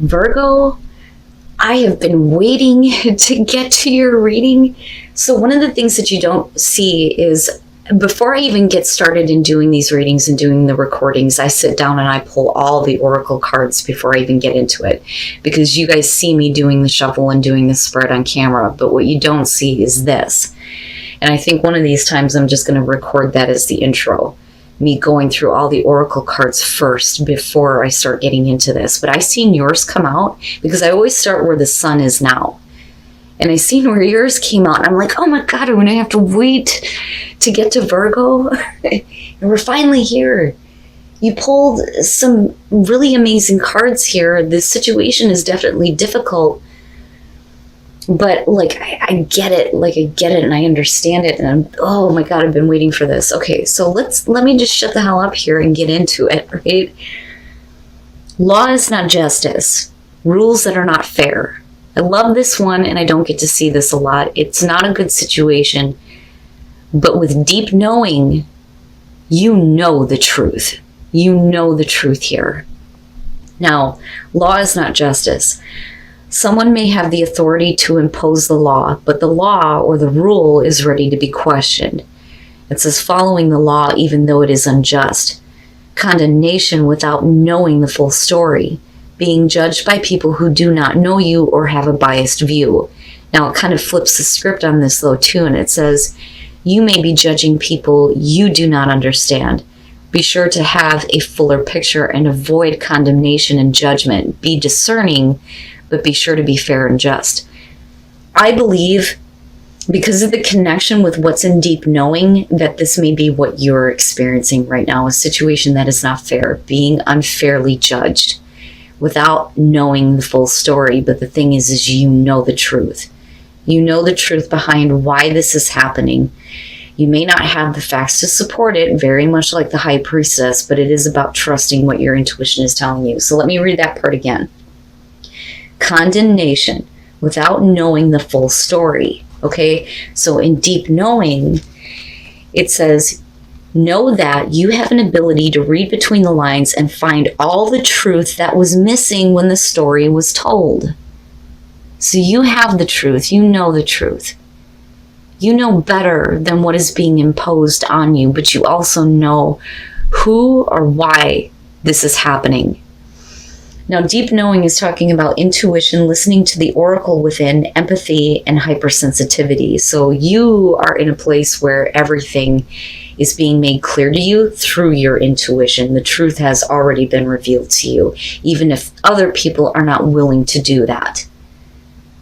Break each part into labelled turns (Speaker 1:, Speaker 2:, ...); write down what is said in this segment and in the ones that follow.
Speaker 1: Virgo, I have been waiting to get to your reading. So one of the things that you don't see is before I even get started in doing these readings and doing the recordings, I sit down and I pull all the oracle cards before I even get into it, because you guys see me doing the shuffle and doing the spread on camera, but what you don't see is this. And I think one of these times I'm just going to record that as the intro, me going through all the oracle cards first before I start getting into this. But I seen yours come out because I always start where the sun is now. And I seen where yours came out, and I'm like, oh my God, I'm going to have to wait to get to Virgo. And we're finally here. You pulled some really amazing cards here. This situation is definitely difficult, but like, I get it. Like, I get it and I understand it. And oh my God, I've been waiting for this. Okay, so let me just shut the hell up here and get into it, right? Law is not justice. Rules that are not fair. I love this one, and I don't get to see this a lot. It's not a good situation, but with deep knowing, you know the truth. You know the truth here. Now, law is not justice. Someone may have the authority to impose the law, but the law or the rule is ready to be questioned. It says following the law even though it is unjust. Condemnation without knowing the full story. Being judged by people who do not know you or have a biased view. Now it kind of flips the script on this though too, and it says, you may be judging people you do not understand. Be sure to have a fuller picture and avoid condemnation and judgment. Be discerning, but be sure to be fair and just. I believe, because of the connection with what's in deep knowing, that this may be what you're experiencing right now, a situation that is not fair, being unfairly judged without knowing the full story. But the thing is you know the truth. You know the truth behind why this is happening. You may not have the facts to support it, very much like the High Priestess, but it is about trusting what your intuition is telling you. So let me read that part again. Condemnation without knowing the full story. Okay, so in deep knowing, it says, know that you have an ability to read between the lines and find all the truth that was missing when the story was told. So you have the truth. You know the truth. You know better than what is being imposed on you, but you also know who or why this is happening. Now, deep knowing is talking about intuition, listening to the oracle within, empathy, and hypersensitivity. So you are in a place where everything is being made clear to you through your intuition. The truth has already been revealed to you, even if other people are not willing to do that.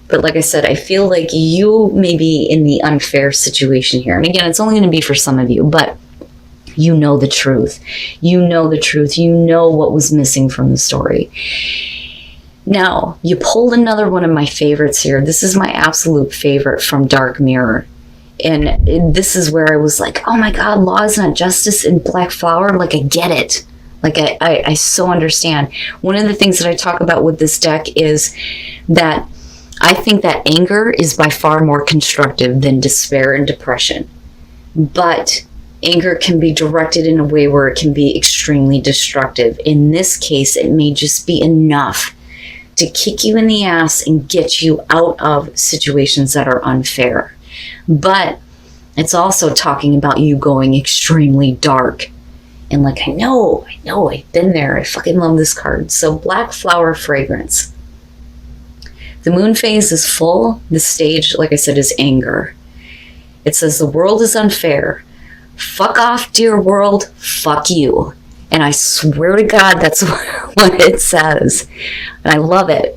Speaker 1: But like I said, I feel like you may be in the unfair situation here. And again, it's only going to be for some of you, but you know the truth. You know the truth. You know what was missing from the story. Now, you pulled another one of my favorites here. This is my absolute favorite from Dark Mirror. And this is where I was like, oh my God, law is not justice in Black Flower. Like, I get it. Like, I so understand. One of the things that I talk about with this deck is that I think that anger is by far more constructive than despair and depression. But anger can be directed in a way where it can be extremely destructive. In this case, it may just be enough to kick you in the ass and get you out of situations that are unfair. But it's also talking about you going extremely dark. And like, I know, I've been there. I fucking love this card. So Black Flower Fragrance. The moon phase is full. The stage, like I said, is anger. It says the world is unfair. Fuck off, dear world. Fuck you. And I swear to God, that's what it says. And I love it.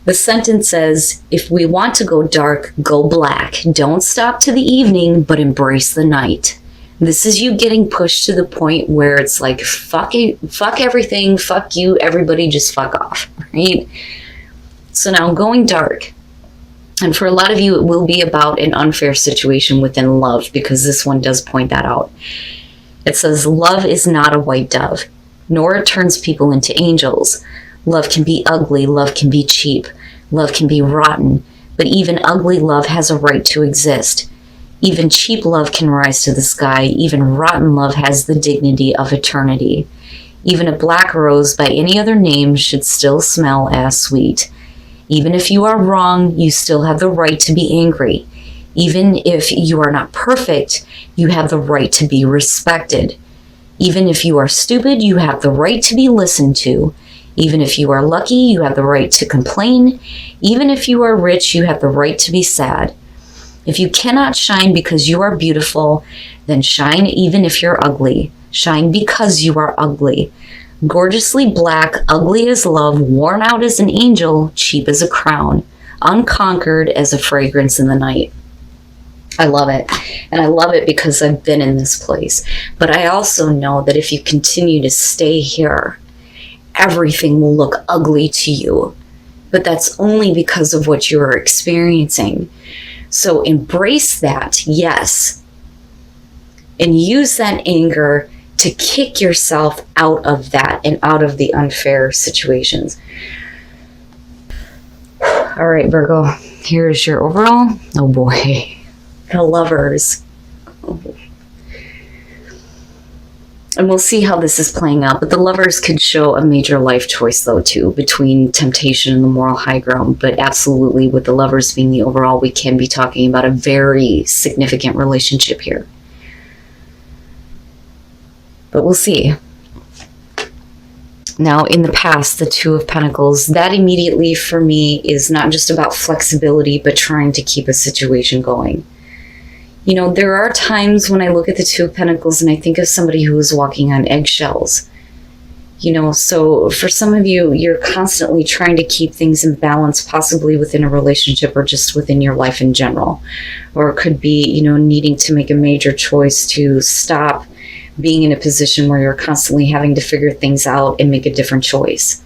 Speaker 1: The sentence says, if we want to go dark, go black. Don't stop to the evening, but embrace the night. This is you getting pushed to the point where it's like, fuck it, fuck everything, fuck you, everybody just fuck off, right? So now going dark. And for a lot of you, it will be about an unfair situation within love, because this one does point that out. It says, love is not a white dove, nor it turns people into angels. Love can be ugly, love can be cheap, love can be rotten, but even ugly love has a right to exist. Even cheap love can rise to the sky, even rotten love has the dignity of eternity. Even a black rose by any other name should still smell as sweet. Even if you are wrong, you still have the right to be angry. Even if you are not perfect, you have the right to be respected. Even if you are stupid, you have the right to be listened to. Even if you are lucky, you have the right to complain. Even if you are rich, you have the right to be sad. If you cannot shine because you are beautiful, then shine even if you're ugly. Shine because you are ugly. Gorgeously black, ugly as love, worn out as an angel, cheap as a crown, unconquered as a fragrance in the night. I love it. And I love it because I've been in this place. But I also know that if you continue to stay here, everything will look ugly to you. But that's only because of what you're experiencing. So embrace that, yes. And use that anger to kick yourself out of that and out of the unfair situations. All right, Virgo, here's your overall. Oh boy. The Lovers. And we'll see how this is playing out. But the Lovers could show a major life choice, though, too, between temptation and the moral high ground. But absolutely, with the Lovers being the overall, we can be talking about a very significant relationship here. But we'll see. Now, in the past, the Two of Pentacles, that immediately for me is not just about flexibility, but trying to keep a situation going. You know, there are times when I look at the Two of Pentacles and I think of somebody who is walking on eggshells. You know, so for some of you, you're constantly trying to keep things in balance, possibly within a relationship or just within your life in general. Or it could be, you know, needing to make a major choice to stop being in a position where you're constantly having to figure things out and make a different choice.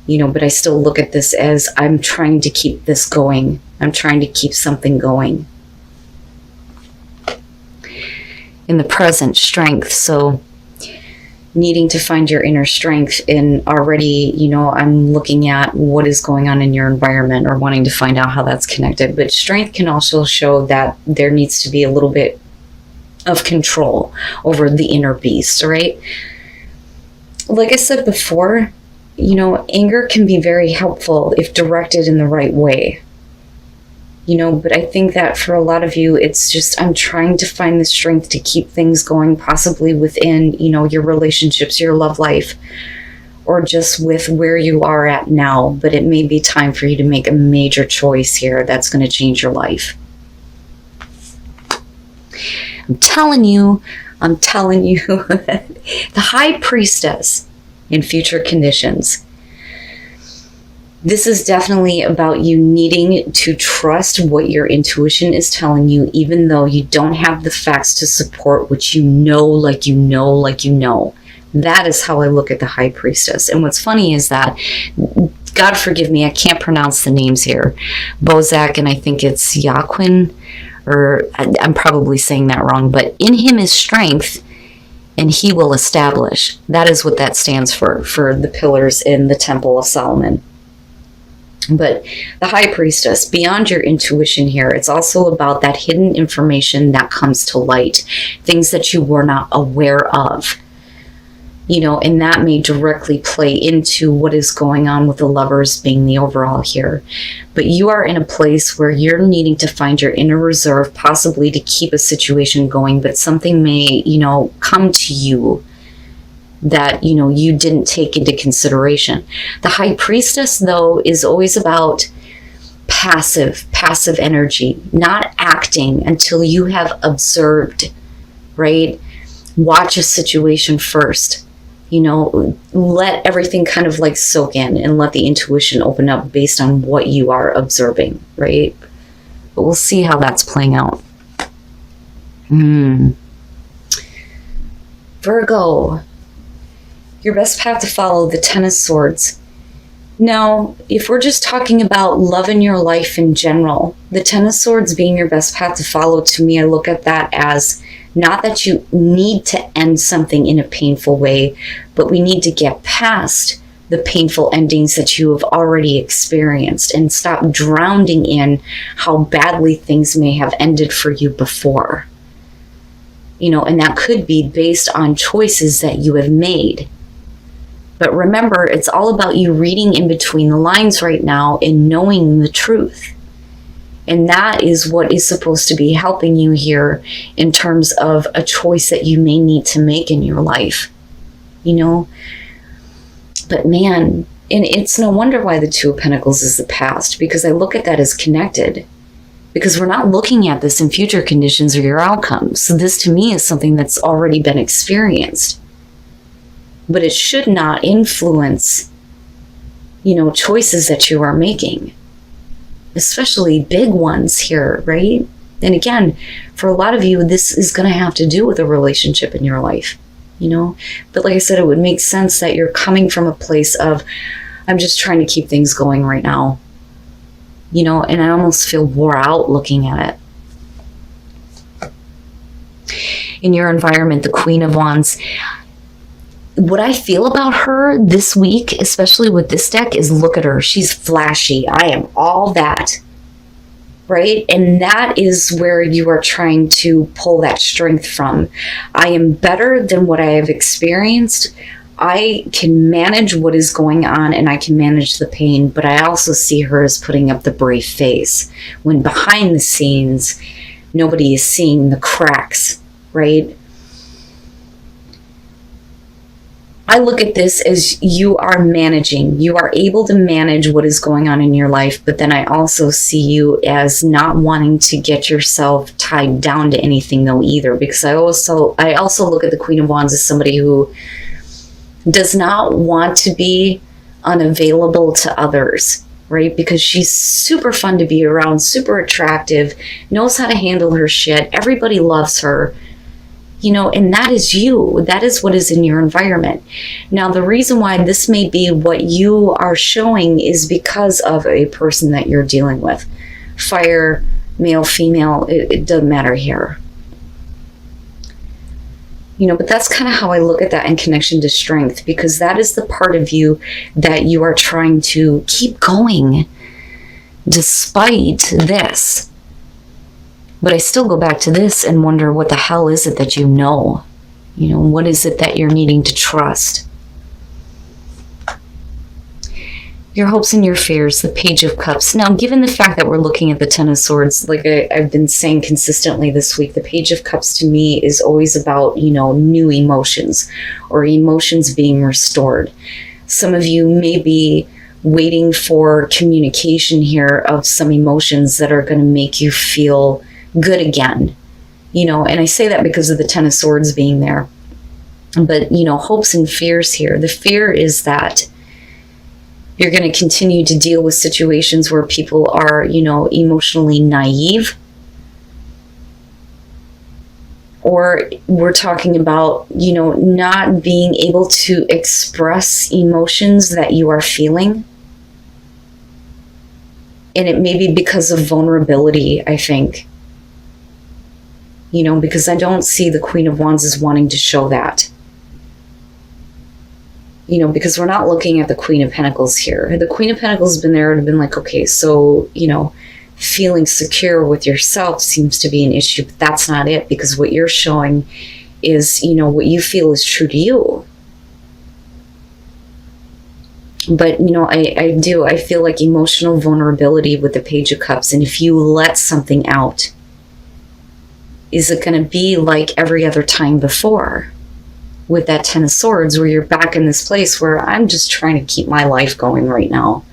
Speaker 1: You know, but I still look at this as I'm trying to keep this going. I'm trying to keep something going. In the present, strength. So needing to find your inner strength in already, you know, I'm looking at what is going on in your environment or wanting to find out how that's connected. But strength can also show that there needs to be a little bit of control over the inner beast, right? Like I said before, you know, anger can be very helpful if directed in the right way. You know, but I think that for a lot of you, it's just, I'm trying to find the strength to keep things going, possibly within, you know, your relationships, your love life, or just with where you are at now. But it may be time for you to make a major choice here that's going to change your life. I'm telling you, the High Priestess in future conditions. This is definitely about you needing to trust what your intuition is telling you, even though you don't have the facts to support what you know, like you know, like you know. That is how I look at the High Priestess. And what's funny is that, God forgive me, I can't pronounce the names here. Bozak, and I think it's Yaquin, or I'm probably saying that wrong, but in him is strength, and he will establish. That is what that stands for the pillars in the Temple of Solomon. But the High Priestess, beyond your intuition here, it's also about that hidden information that comes to light, things that you were not aware of. You know, and that may directly play into what is going on with the Lovers being the overall here. But you are in a place where you're needing to find your inner reserve, possibly to keep a situation going, but something may, you know, come to you that, you know, you didn't take into consideration. The High Priestess, though, is always about passive energy, not acting until you have observed, right? Watch a situation first. You know, let everything kind of like soak in and let the intuition open up based on what you are observing, right? But we'll see how that's playing out. Virgo, your best path to follow, the Ten of Swords. Now, if we're just talking about love in your life in general, the Ten of Swords being your best path to follow, to me, I look at that as not that you need to end something in a painful way, but we need to get past the painful endings that you have already experienced and stop drowning in how badly things may have ended for you before. You know, and that could be based on choices that you have made. But remember, it's all about you reading in between the lines right now and knowing the truth. And that is what is supposed to be helping you here in terms of a choice that you may need to make in your life, you know? But man, and it's no wonder why the Two of Pentacles is the past, because I look at that as connected. Because we're not looking at this in future conditions or your outcomes. So this to me is something that's already been experienced. But it should not influence, you know, choices that you are making. Especially big ones here, right? And again, for a lot of you, this is going to have to do with a relationship in your life, you know? But like I said, it would make sense that you're coming from a place of, I'm just trying to keep things going right now, you know? And I almost feel wore out looking at it. In your environment, the Queen of Wands, what I feel about her this week, especially with this deck, is look at her. She's flashy. I am all that, right? And that is where you are trying to pull that strength from. I am better than what I have experienced. I can manage what is going on and I can manage the pain, but I also see her as putting up the brave face when behind the scenes, nobody is seeing the cracks, right? I look at this as you are managing. You are able to manage what is going on in your life, but then I also see you as not wanting to get yourself tied down to anything though either, because I also look at the Queen of Wands as somebody who does not want to be unavailable to others, right? Because she's super fun to be around, super attractive, knows how to handle her shit. Everybody loves her. You know, and that is you. That is what is in your environment. Now, the reason why this may be what you are showing is because of a person that you're dealing with. Fire, male, female, it doesn't matter here. You know, but that's kind of how I look at that in connection to strength, because that is the part of you that you are trying to keep going despite this. But I still go back to this and wonder, what the hell is it that you know? You know, what is it that you're needing to trust? Your hopes and your fears, the Page of Cups. Now, given the fact that we're looking at the Ten of Swords, like I've been saying consistently this week, the Page of Cups to me is always about, you know, new emotions or emotions being restored. Some of you may be waiting for communication here of some emotions that are going to make you feel good again, you know, and I say that because of the Ten of Swords being there. But, you know, hopes and fears here. The fear is that you're going to continue to deal with situations where people are, you know, emotionally naive. Or we're talking about, you know, not being able to express emotions that you are feeling. And it may be because of vulnerability, I think. You know, because I don't see the Queen of Wands as wanting to show that. You know, because we're not looking at the Queen of Pentacles here. The Queen of Pentacles has been there and been like, okay, so, you know, feeling secure with yourself seems to be an issue, but that's not it, because what you're showing is, you know, what you feel is true to you. But, you know, I feel like emotional vulnerability with the Page of Cups. And if you let something out, is it going to be like every other time before with that Ten of Swords, where you're back in this place where I'm just trying to keep my life going right now?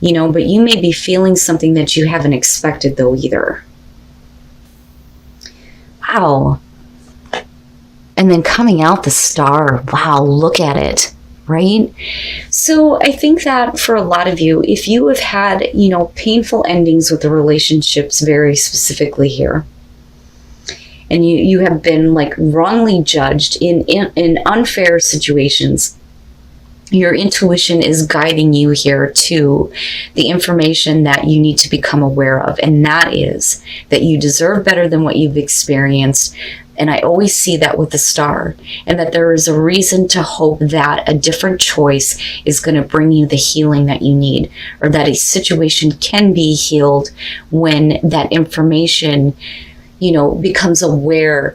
Speaker 1: You know, but you may be feeling something that you haven't expected though either. Wow. And then coming out the Star. Wow, look at it. Right? So I think that for a lot of you, if you have had, you know, painful endings with the relationships very specifically here, and you have been like wrongly judged in unfair situations, your intuition is guiding you here to the information that you need to become aware of. And that is that you deserve better than what you've experienced. And I always see that with the Star, and that there is a reason to hope that a different choice is going to bring you the healing that you need, or that a situation can be healed when that information, you know, becomes aware,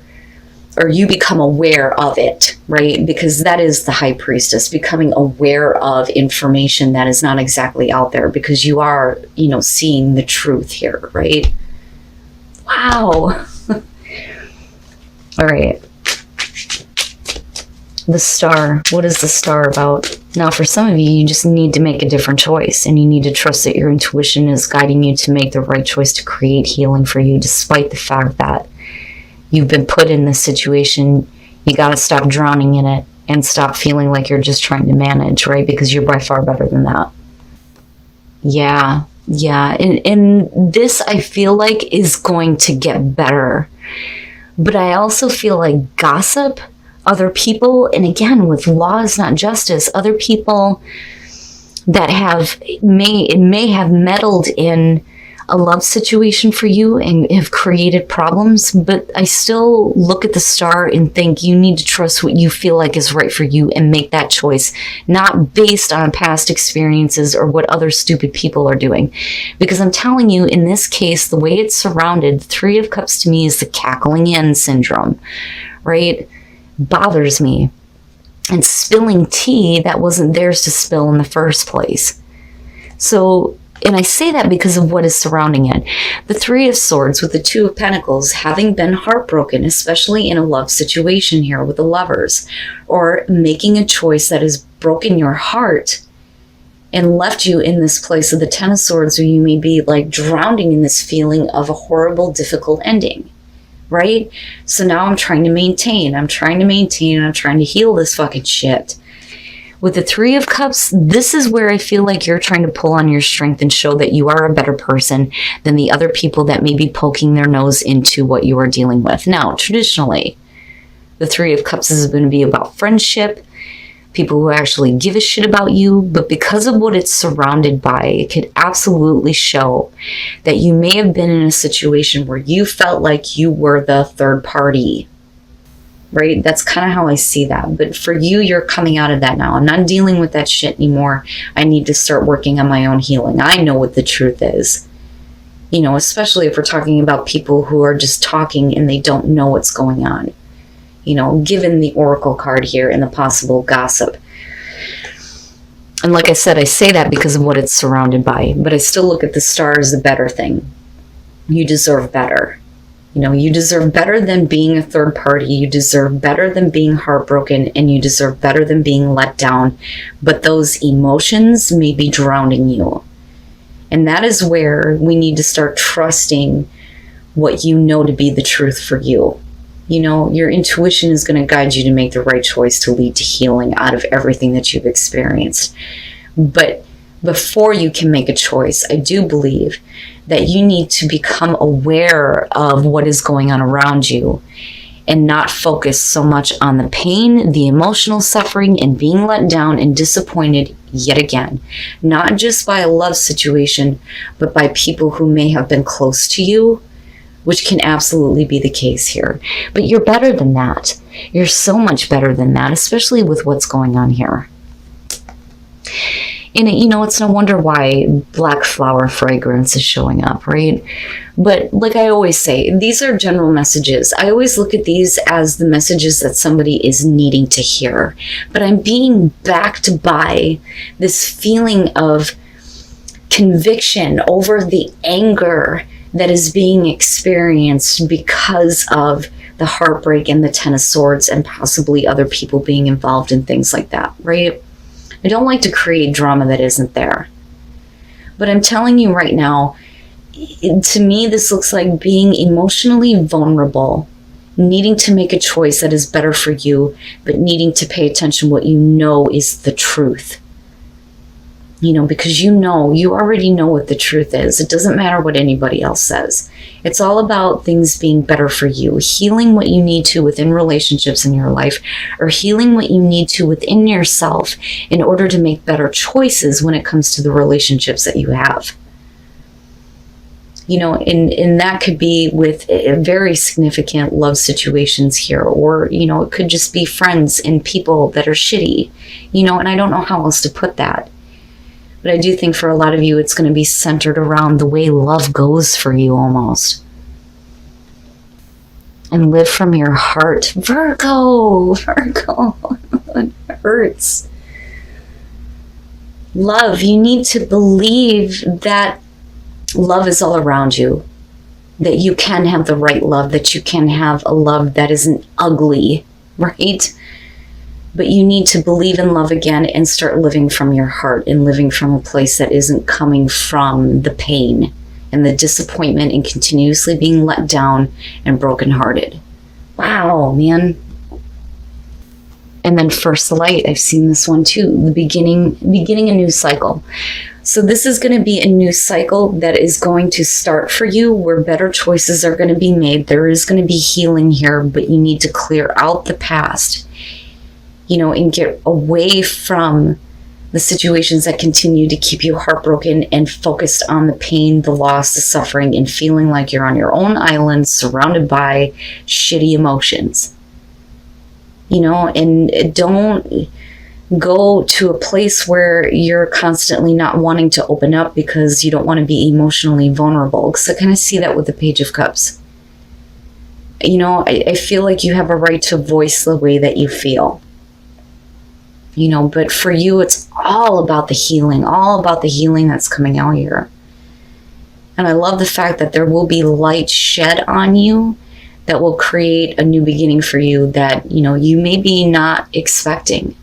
Speaker 1: or you become aware of it. right? Because that is the high priestess, becoming aware of information that is not exactly out there, because you are, seeing the truth here, right? Wow. All right. The star. What is the star about? Now, for some of you, you just need to make a different choice, and you need to trust that your intuition is guiding you to make the right choice to create healing for you, despite the fact that you've been put in this situation. You got to stop drowning in it and stop feeling like you're just trying to manage, right? Because you're by far better than that. Yeah. And this, I feel like, is going to get better. But I also feel like gossip, other people, and again, with law is not justice, other people that may have meddled in a love situation for you and have created problems, but I still look at the star and think you need to trust what you feel like is right for you and make that choice, not based on past experiences or what other stupid people are doing. Because I'm telling you, in this case, the way it's surrounded, the Three of Cups to me is the cackling hen syndrome, right? Bothers me. And spilling tea that wasn't theirs to spill in the first place. So, and I say that because of what is surrounding it. The Three of Swords with the Two of Pentacles, having been heartbroken, especially in a love situation here with the lovers, or making a choice that has broken your heart and left you in this place of the Ten of Swords, where you may be like drowning in this feeling of a horrible, difficult ending, right? So now I'm trying to maintain, I'm trying to heal this fucking shit. With the Three of Cups, this is where I feel like you're trying to pull on your strength and show that you are a better person than the other people that may be poking their nose into what you are dealing with. Now, traditionally, the Three of Cups is going to be about friendship, people who actually give a shit about you, but because of what it's surrounded by, it could absolutely show that you may have been in a situation where you felt like you were the third party. Right? That's kind of how I see that. But for you, you're coming out of that now. I'm not dealing with that shit anymore. I need to start working on my own healing. I know what the truth is. Especially if we're talking about people who are just talking and they don't know what's going on. Given the Oracle card here and the possible gossip. And like I said, I say that because of what it's surrounded by. But I still look at the star as the better thing. You deserve better. You deserve better than being a third party. You deserve better than being heartbroken, and you deserve better than being let down. But those emotions may be drowning you. And that is where we need to start trusting what you know to be the truth for you. Your intuition is going to guide you to make the right choice to lead to healing out of everything that you've experienced. But before you can make a choice, I do believe that you need to become aware of what is going on around you and not focus so much on the pain, the emotional suffering, and being let down and disappointed yet again. Not just by a love situation, but by people who may have been close to you, which can absolutely be the case here. But you're better than that. You're so much better than that, especially with what's going on here. And it's no wonder why black flower fragrance is showing up, right? But like I always say, these are general messages. I always look at these as the messages that somebody is needing to hear. But I'm being backed by this feeling of conviction over the anger that is being experienced because of the heartbreak and the Ten of Swords and possibly other people being involved in things like that, right? I don't like to create drama that isn't there. But I'm telling you right now, to me, this looks like being emotionally vulnerable, needing to make a choice that is better for you, but needing to pay attention to what you know is the truth. Because you already know what the truth is. It doesn't matter what anybody else says. It's all about things being better for you, healing what you need to within relationships in your life, or healing what you need to within yourself in order to make better choices when it comes to the relationships that you have. And that could be with very significant love situations here, or, it could just be friends and people that are shitty, and I don't know how else to put that. But I do think for a lot of you, it's going to be centered around the way love goes for you almost. and live from your heart. Virgo, it hurts. Love, you need to believe that love is all around you, that you can have the right love, that you can have a love that isn't ugly, right? But you need to believe in love again and start living from your heart and living from a place that isn't coming from the pain and the disappointment and continuously being let down and brokenhearted. Wow, man. And then first light, I've seen this one too, the beginning a new cycle. So this is going to be a new cycle that is going to start for you where better choices are going to be made. There is going to be healing here, but you need to clear out the past, and get away from the situations that continue to keep you heartbroken and focused on the pain, the loss, the suffering, and feeling like you're on your own island surrounded by shitty emotions. And don't go to a place where you're constantly not wanting to open up because you don't want to be emotionally vulnerable. Because I kind of see that with the Page of Cups. I feel like you have a right to voice the way that you feel. But for you, it's all about the healing that's coming out here. And I love the fact that there will be light shed on you that will create a new beginning for you that, you may be not expecting.